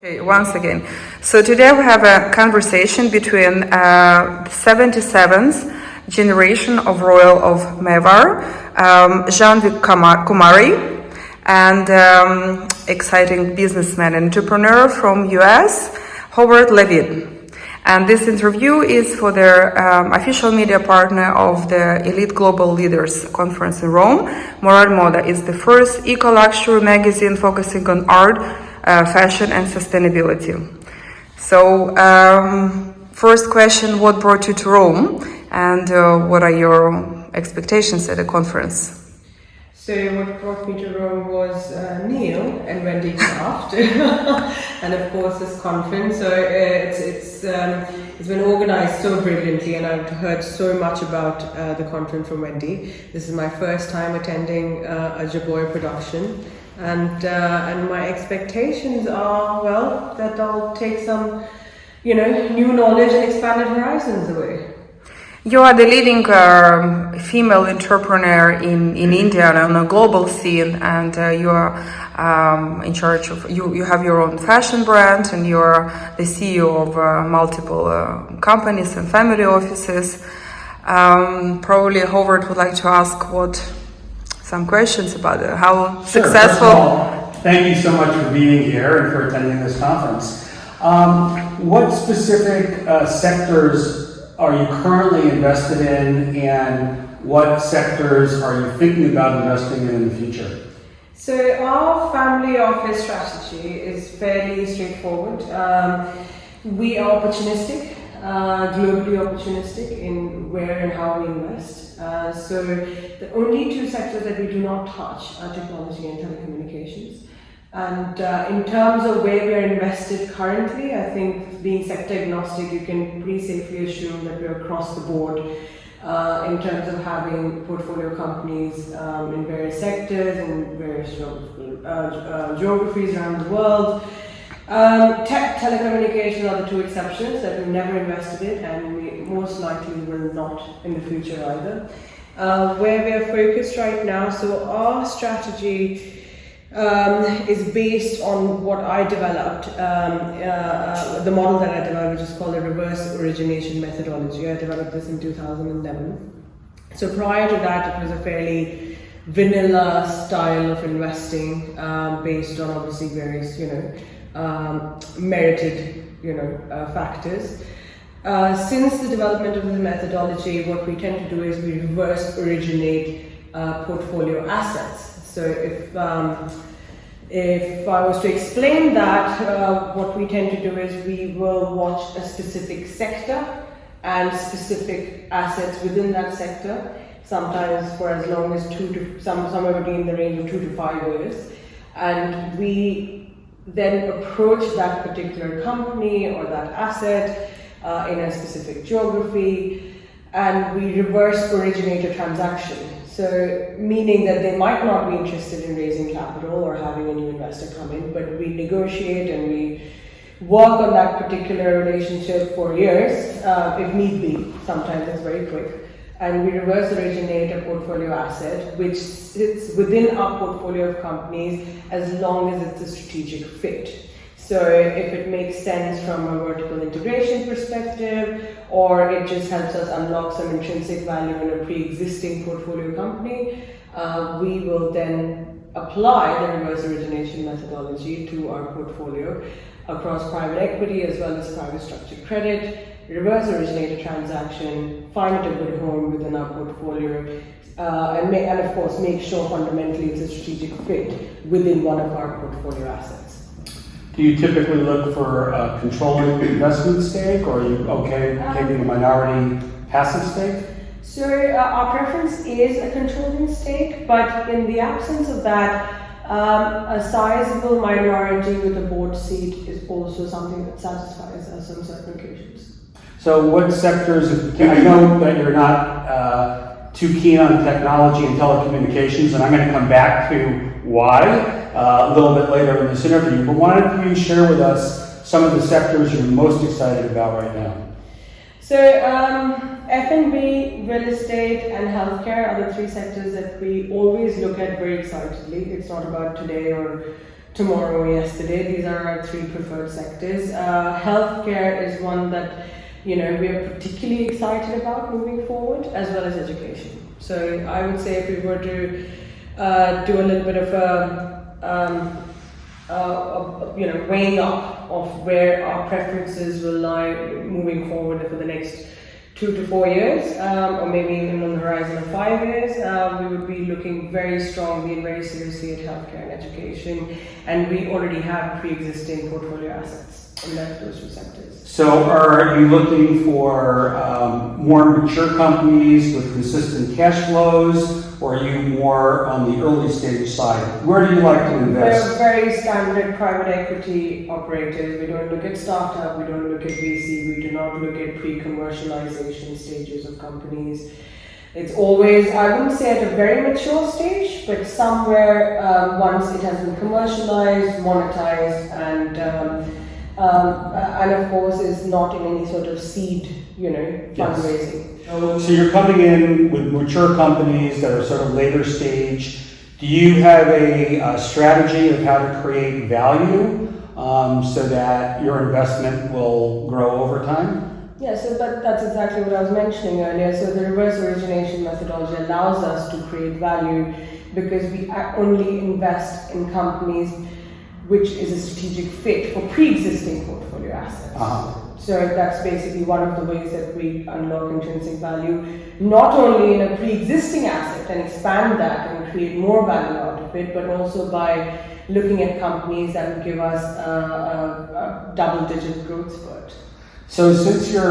Okay, once again. So today we have a conversation between the 77th generation of Royal of Mewar, Jhanvi Kumari, and exciting businessman and entrepreneur from US, Howard Levine. And this interview is for their official media partner of the Elite Global Leaders Conference in Rome. Moral Moda is the first eco-luxury magazine focusing on art, fashion and sustainability. So, first question, what brought you to Rome and what are your expectations at the conference? So what brought me to Rome was Neil and Wendy Kraft and of course this conference. So it's been organized so brilliantly and I've heard so much about the conference from Wendy. This is my first time attending a Jaboy production. And my expectations are, well, that I'll take some, new knowledge and expanded horizons away. You are the leading female entrepreneur in India on a global scene, and you are in charge of, you have your own fashion brand, and you are the CEO of multiple companies and family offices. Probably Howard would like to ask some questions about how successful. First of all, thank you so much for being here and for attending this conference. What specific sectors are you currently invested in, and what sectors are you thinking about investing in the future? So our family office strategy is fairly straightforward. We are opportunistic, globally opportunistic in where and how we invest. So the only two sectors that we do not touch are technology and telecommunications. And in terms of where we are invested currently, I think being sector agnostic, you can pretty safely assume that we're across the board in terms of having portfolio companies in various sectors and various geographies around the world. Telecommunications are the two exceptions that we've never invested in and we most likely will not in the future either. Where we are focused right now, so our strategy is based on what I developed, the model that I developed, which is called the reverse origination methodology. I developed this in 2011. So prior to that, it was a fairly vanilla style of investing based on obviously various, merited, factors. Since the development of the methodology, what we tend to do is we reverse originate portfolio assets. So if I was to explain that, what we tend to do is we will watch a specific sector and specific assets within that sector, sometimes for as long as somewhere between the range of 2 to 5 years, and we then approach that particular company or that asset in a specific geography, and we reverse originate a transaction. So, meaning that they might not be interested in raising capital or having a new investor come in, but we negotiate and we work on that particular relationship for years, if need be. Sometimes it's very quick. And we reverse originate a portfolio asset which sits within our portfolio of companies as long as it's a strategic fit. So if it makes sense from a vertical integration perspective, or it just helps us unlock some intrinsic value in a pre-existing portfolio company, we will then apply the reverse origination methodology to our portfolio across private equity as well as private structured credit, reverse originate a transaction, find it a good home within our portfolio, and of course make sure fundamentally it's a strategic fit within one of our portfolio assets. Do you typically look for a controlling investment stake, or are you okay taking a minority passive stake? So our preference is a controlling stake, but in the absence of that, a sizable minority with a board seat is also something that satisfies us on certain occasions. So what sectors, I know that you're not too keen on technology and telecommunications, and I'm going to come back to why a little bit later in this interview, but why don't you share with us some of the sectors you're most excited about right now? So F&B, real estate and healthcare are the three sectors that we always look at very excitedly. It's not about today or tomorrow or yesterday. These are our three preferred sectors. Healthcare is one that we are particularly excited about moving forward, as well as education. So I would say if we were to do a little bit of weighing up of where our preferences will lie moving forward for the next 2 to 4 years, or maybe even on the horizon of 5 years, we would be looking very strongly and very seriously at healthcare and education, and we already have pre-existing portfolio assets in those two sectors. So are you looking for more mature companies with consistent cash flows, or are you more on the early stage side? Where do you like to invest? We're very standard private equity operators. We don't look at startup, we don't look at VC, we do not look at pre-commercialization stages of companies. It's always, I wouldn't say at a very mature stage, but somewhere once it has been commercialized, monetized, and of course is not in any sort of seed, fundraising. So you're coming in with mature companies that are sort of later stage. Do you have a strategy of how to create value so that your investment will grow over time? Yeah, so that's exactly what I was mentioning earlier. So the reverse origination methodology allows us to create value because we only invest in companies which is a strategic fit for pre-existing portfolio assets. Uh-huh. So that's basically one of the ways that we unlock intrinsic value, not only in a pre-existing asset and expand that and create more value out of it, but also by looking at companies that would give us a double-digit growth spurt. So since you're